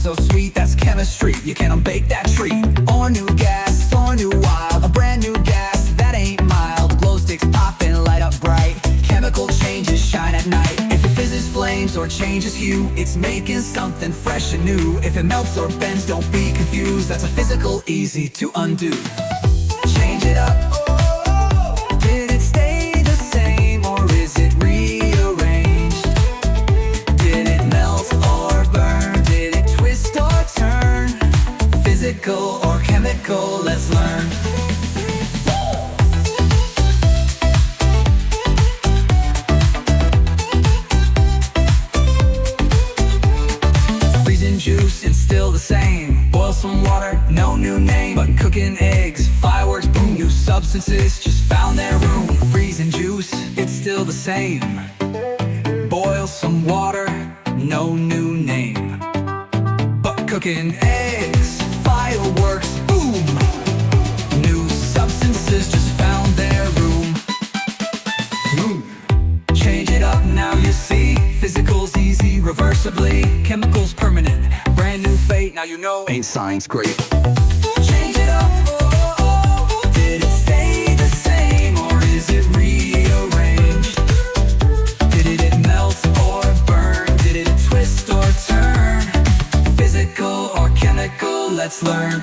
so sweet, that's chemistry. You can't unbake that tree. Or new gas, or new wild, a brand new gas that ain't mild. Glow sticks pop and light up bright. Chemical changes shine at night. If it fizzes flames or changes hue, it's making something fresh and new. If it melts or bends, don't be confused. That's a physical, easy to undo. Change it up. Did it stay the same or is it rearranged? Did it melt or burn? Did it twist or turn? Physical or chemical, let's learn. Freezing juice, it's still the same. Boil some water, no new name. But cooking eggs, fireworks, boom. New substances just found their room. Freezing juice, it's still the same. Boil some water, no new name. But cooking eggs, fireworks, boom. New substances just found their room. Change it up, now you see. Physical's easy, reversibly. Chemicals permanent, brand new fate. Now you know, ain't science great? Change it up. Did it stay the same or is it rearranged? Did it melt or burn? Did it twist or turn? Physical or chemical, let's learn.